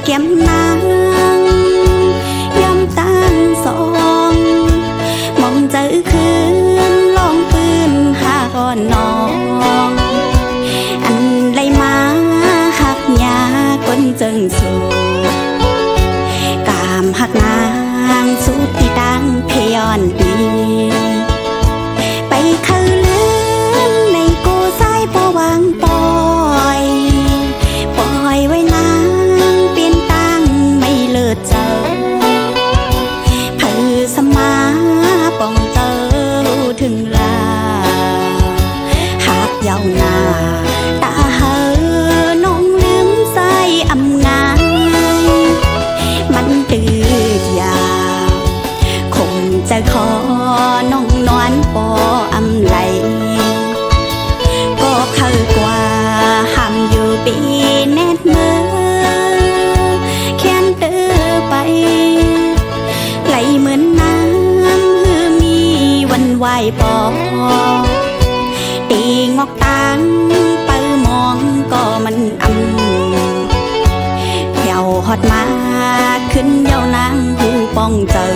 ก้มนางยำตางสองมองเจอคืนลองปืนหาก่อนน้องอันไรมาหักยาคนจึงสูกามหักนางสุดที่ดังพยอนดีไปคือลืมในกูสายปวางปอยปล่อยไว้นางเปลี่ยนตั้งไม่เลิศเจอเพื่อสมาป้องเจอถึงลาหักยาวนาตาเฮอน้องลืมใส่อำงายมันตืดยาวคงจะขอน้องนอนปออำไหลก็เข้ากว่าห้ามอยู่ปีแนดมือแค้นเตือไปไหลเหมือนน้ำหือมีวันไหวปอตีงอกตังเปิมองก็มันแผ่วฮอดมาขึ้นเย้านางหูป้องเจอ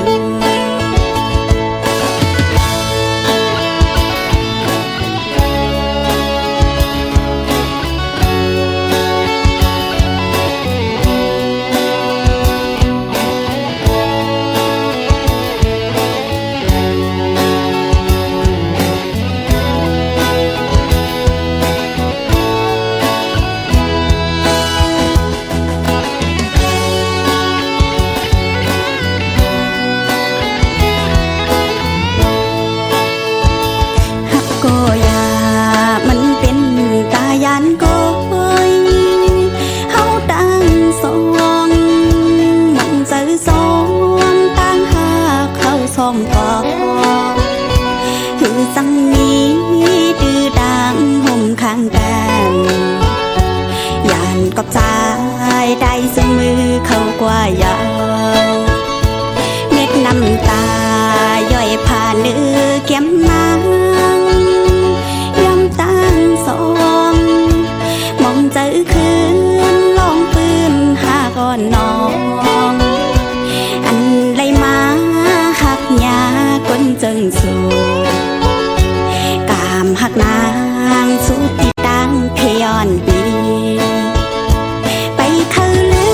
คือสังนี้ดื้อดังห่มข้างกันยานกับใจได้สมือเข้ากว่ายาวเม็ดน้ำตาย่อยผ่านเนื้อแก้มนางยำตางสองมองเจอคืนลองปืนหาก่อนน้องอันไรมาหักยาคนจึงสูกามหักนางสุดที่ดังพยอนดีไปคือลื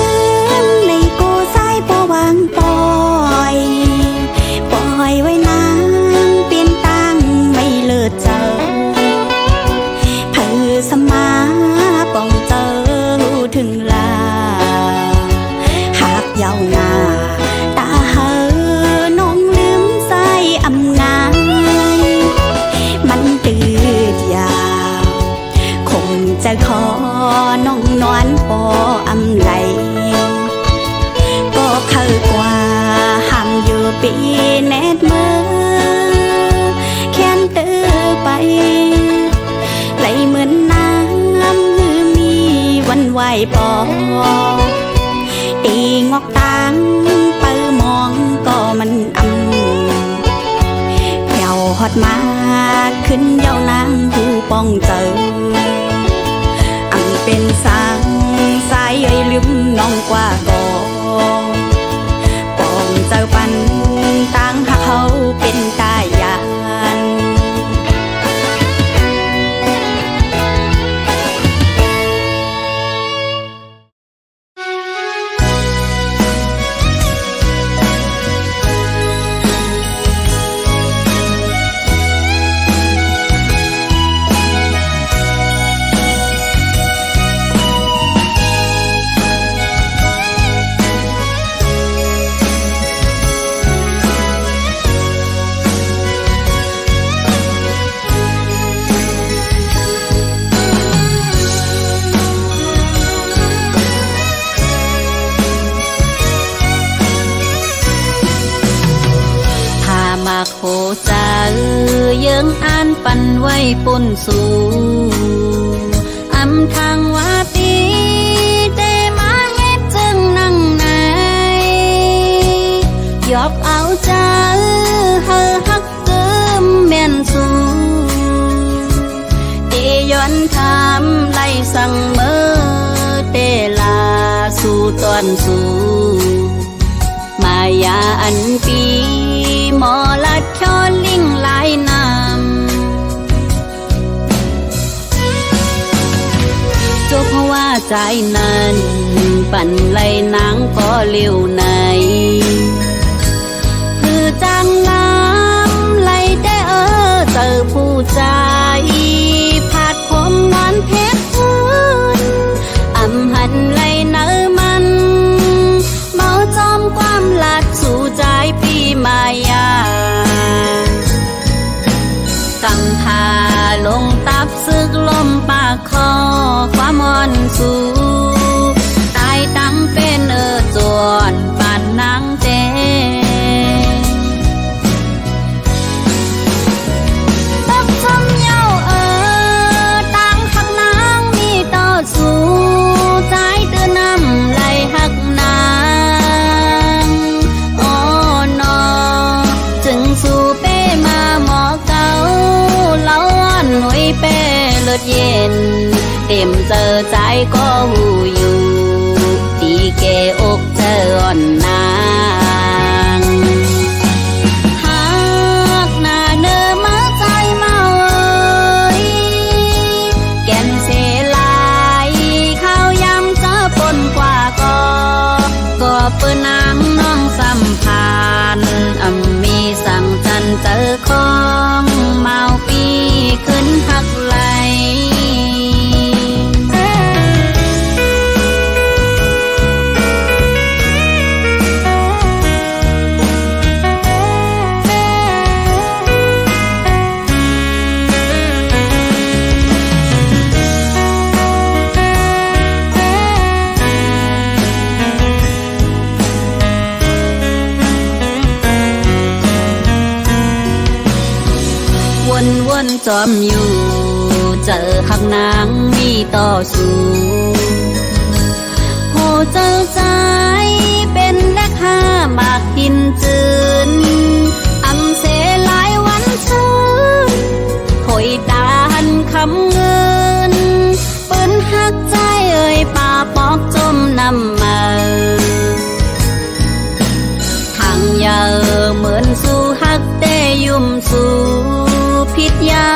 มในกูสายปวางปอยปล่อยไว้นางเปลี่ยนตั้งไม่เลิศเจอเพื่อสมาป้องเจอถึงลาหักยาวนาตาเฮอน้องลืมใส่อำงายมันตืดยาวคงจะขอน้องนอนปออำไหลก็เข้ากว่าห้ามอยู่ปีแนดมือแค้นเตือไปไหลเหมือนน้ำหือมีวันไหวปอตีงอกตังเปิมองก็มันแผ่วฮอดมาขึ้นเย้านางหูป้องเจอเป็นสางสายเอ่ยลืมน้องกว่ากองป้องเจอปันตั้งหักเขาเป็นตายาน ปันไว้ปุ่นสู่อำทางว่าปีแต่มาเฮ็ดจึงนั่งไหนยอบเอาใจเฮาฮักเกิมแม่นสู่ที่ย้อนทำไล่สั่งเมื่อเตลาสู่ ตอนสู่มายาอันปีหมอลัดชอลิงหลายนำเจ้าเพราะว่าใจนั้นปั่นไหลนางก็เลี้ยวในคือจังงามไหลได้เจอผู้ใจผาดคมนอนเพชรพื้นอำหันไหลเนอมันเมาจอมความลัดสู่ใจปีมายากำพาลงตับซึกลมปากคอความอ่อนสู่ตายตั้งเป็นจวนปานนางเจตับจำเย้าตั้งหักนางมีต่อสู้ใจตื่นนำไหลหักนางโอ้นอจึงสู่เป้มาหมอเก่าเล่าอ่อนหนุ่ยเป้เลือดเย็นเต็มเจอใจก็หูอยู่ตีเกอกเจออ่อนนางหากหน้าเนื้อมาใจเมาแก่นเสลายข้าวยำเจอปนกว่าก็เปื้อนนางน้องสัมพันธ์มีสั่งจันเจอของเมาปีขึ้นหักไหลวนจอมอยู่เจอหักนางมีต่อสู้โหเจอใจเป็นแลกห้ามากหินจืนอำเสหลายวันชื่นถอยตาหันคำเงินปืนหักใจป่าปอกจมน้ำมาทางยาเหมือนสู่หักเตยุ่มสู่พิษยา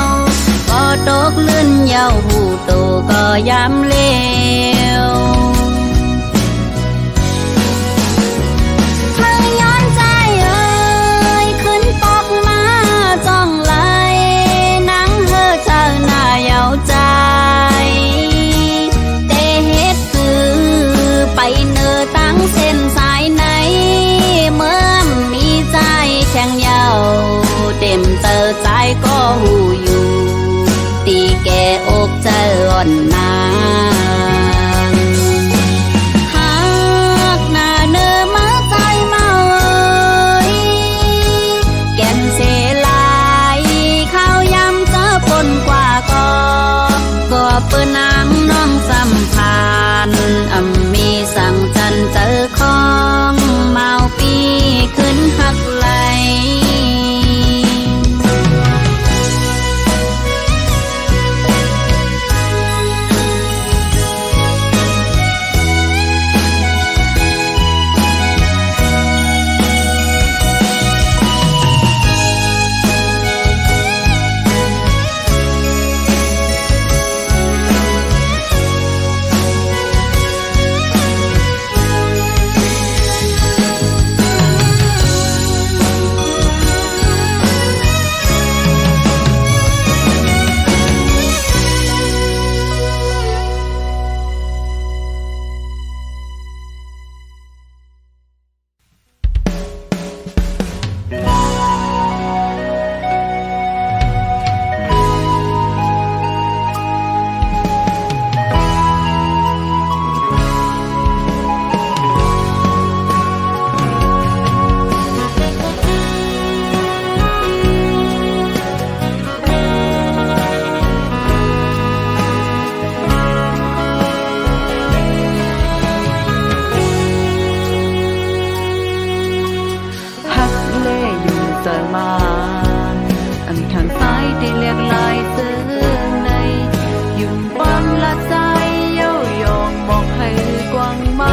วก็ตกลื่นยาวหูโตก็ย้ำเลวเธอย้อนใจขึ้นปอกมาจ้องไหลนังเธอเจอหน้าเยาใจเตเหตุคือไปเนอตั้งเส้นสายไหนเมื่อมีใจแข็งเยาเต็มเจอใจก็หูอยู่ตีแกอกเจออ่อนนางหากหน้าเนื้อมาใจเมาแก่นเสลายข้าวยำเจอปนกว่าก็เปื้อนนางน้องสัมพันธ์มีสั่งจันเจอของเมาปีขึ้นหักไหลม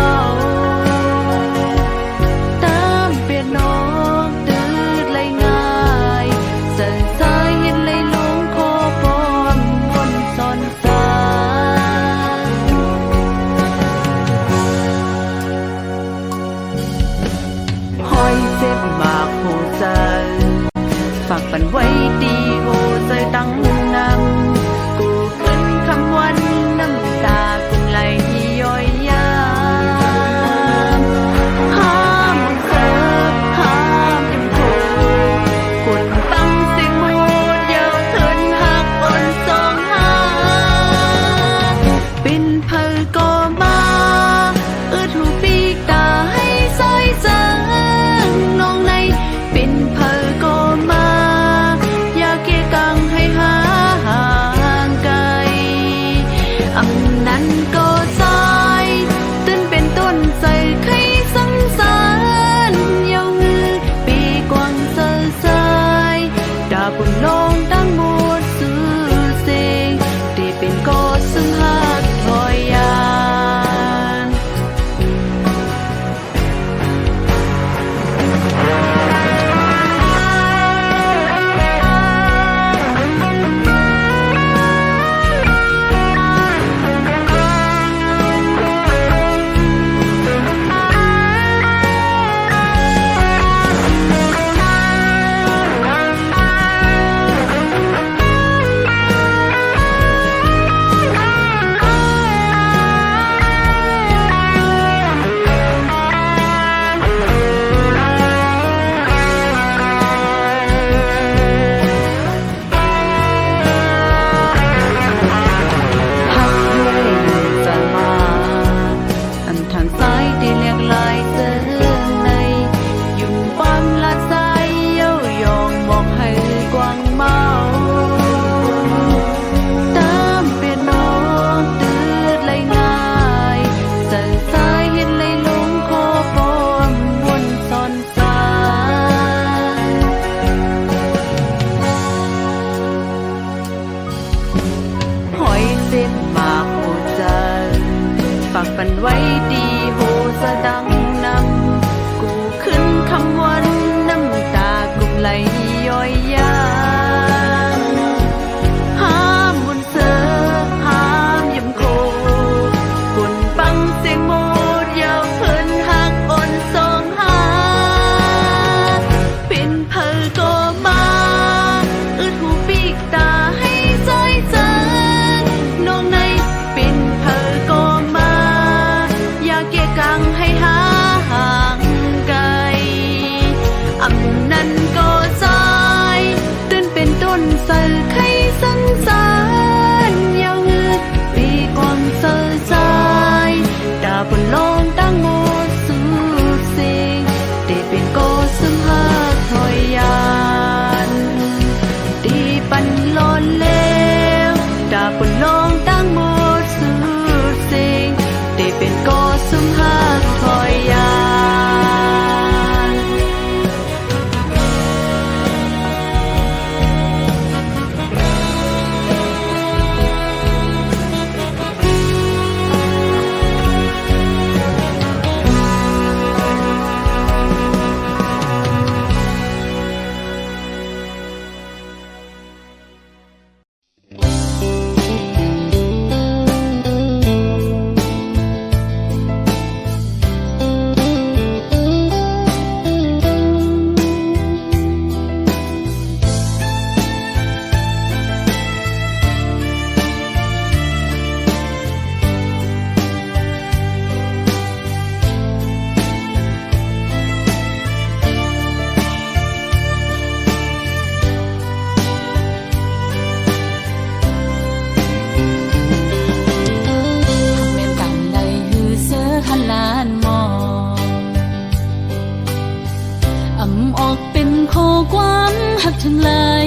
หักทั้งหลาย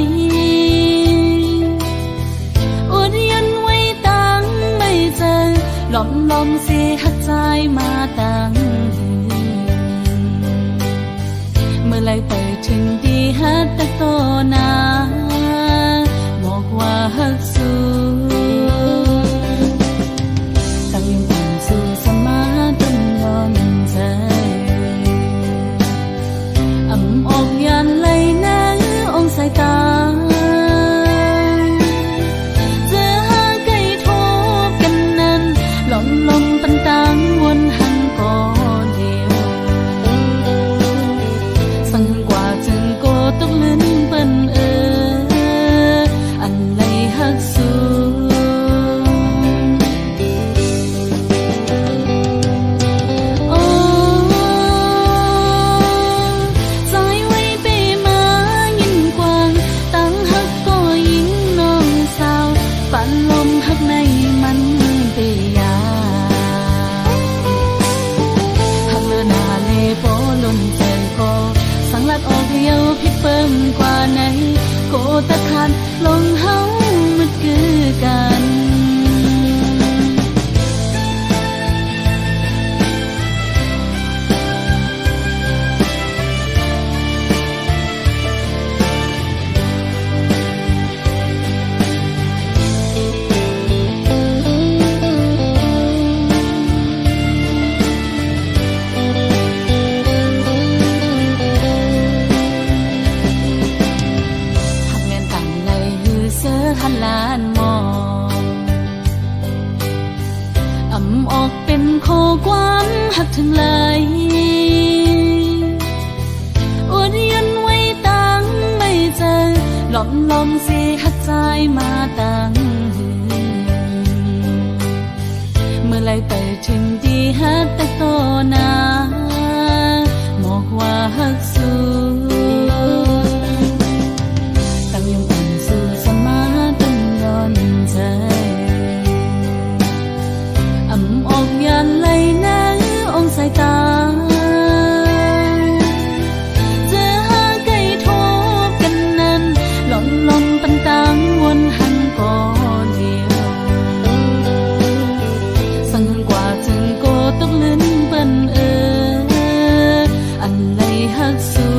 อดยันไว้ตั้งไม่เจอหลอมเสียหักใจมาตั้งเมื่อไรไปถึงดีฮัดตะโตนาบอกว่าฮักสู้ตั้งยังผ่านสู่สมาต้นยอมใจออกยันเลยนะองสายตาเจอหาไก่ทบกันนั้นลมปันตังวนหันก่อนเดียวสั่งกว่าจึงโกตกลิ้นเปิ้นอันเลยหักสู้เยาพิเปิ่มกว่าไหนโกตะคันลงเฮามันคือกันล้านมองออกเป็นข้อความหักถึงเลยอดยันไว้ตั้งไม่เจอหลอมเสียหักใจมาตั้งเมื่อไรไปถึงดีฮัดตะโตนาบอกว่าฮักสู้ตั้งยังผ่านสู่สมาใจออกยันเลยนะองสายตาเจอหาไก่ทบกันนั้นลมปันตังวนหันก่อนเดียวสั่งกว่าจึงโกตกลิ้นเปิ้นอันเลยหักสู้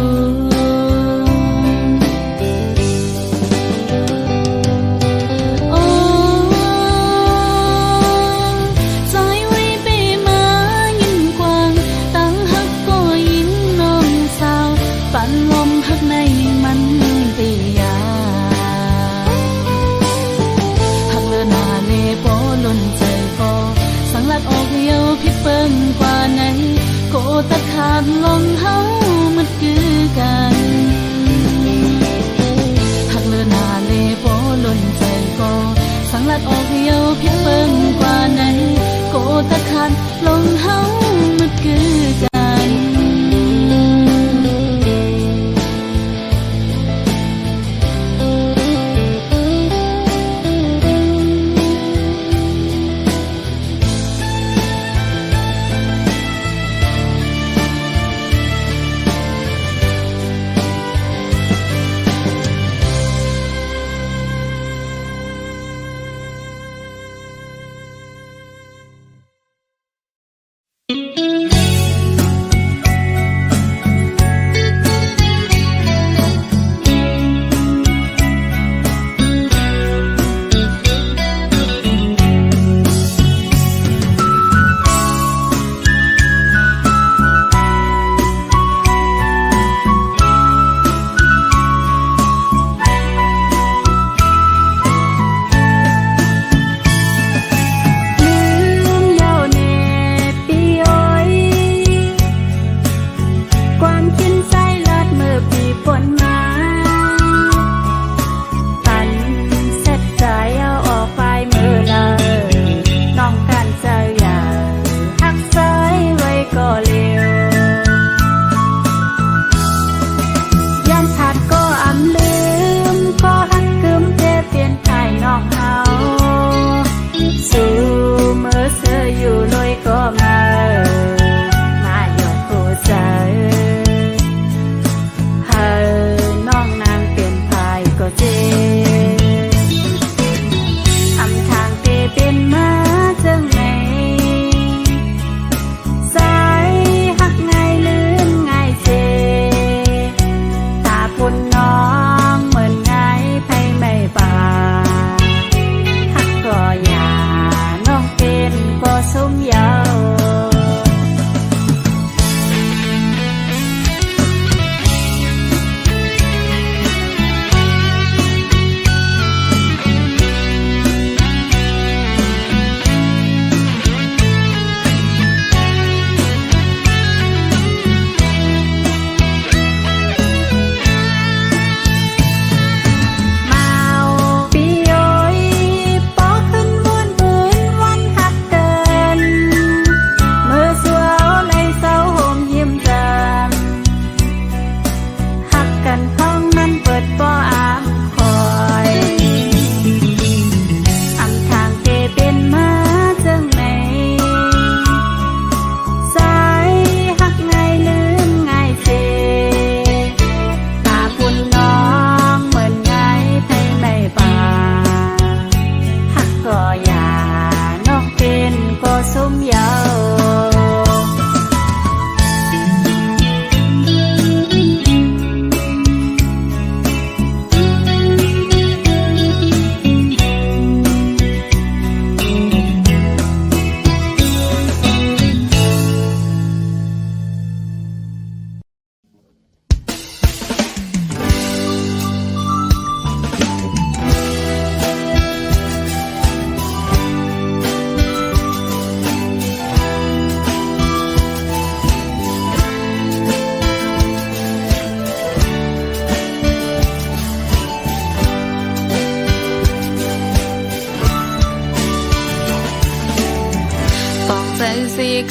ออกเยาพิเปิ่มกว่าไหนโกตะขาดลงเฮามันคือกันหักเลือนาเลโปล้นใจก็สังลัดออกเยาพิเปิ่มกว่าไหนโกตะขาดลงเฮามันคือกัน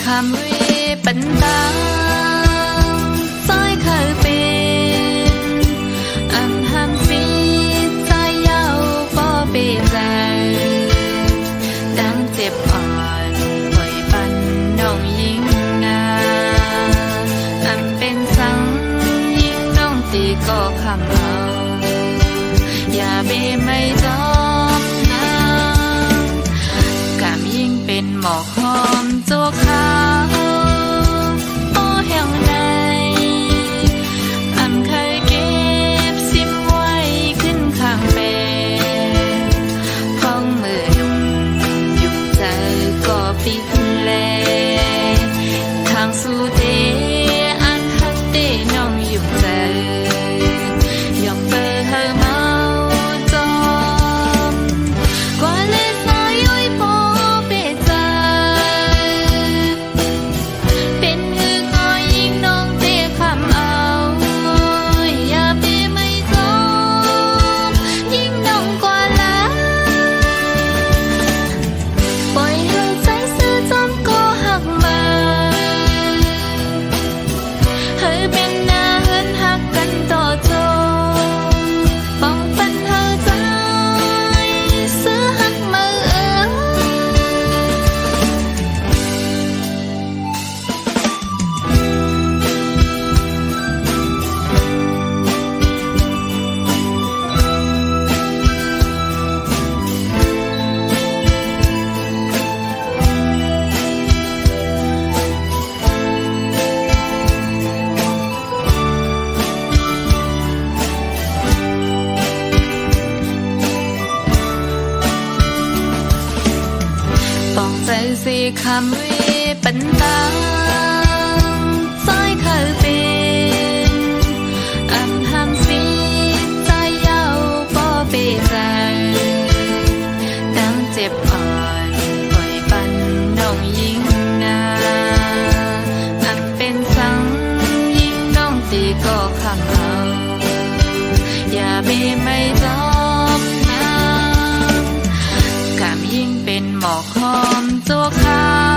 คำเวปันตาซอยเคยเป็นอันห้ามฟีใจยาวบ่เปใจดังเจ็บอ่อนปล่อยปันน้องยิงนาอันเป็นสังยิงน้องตีก็คำเอาอย่าเบไม่จอมน้ำกำยิ่งเป็นหมอกหอมตัวขาวโอ้แห่งใดอำเคยเก็บซิมไว้ขึ้นข้างเป็นพ้องมือหนุ่มยุ่งใจก็ปิดแลทางสู่เดอันฮักเดน้องยุ่งใจยอมเปิดเฮอเมาจอมกว่าเลสายย้อยพอเปใจเป็นหือก็ยิ่งน้องเตะคำเอาอย่าเปไม่จอมยิ่งน้องกว่าละปล่อยให้ใจซื้อจอมก็หักมาเฮ้ยเป็นหน้าเฮินหักกันต่อจนป้องปันเฮาใจซื้อหักมาป้องใจสิคำเวปันตาซอยเคยเป็นอันห้ามฟีใจยาวบ่เปใจดังเจ็บอ่อนปล่อยปันน้องยิงนาอันเป็นสังยิงน้องตีก็คำเอาอย่าเบไม่จอมน้ำกำยิ่งเป็นหมอกหอมตัวขาว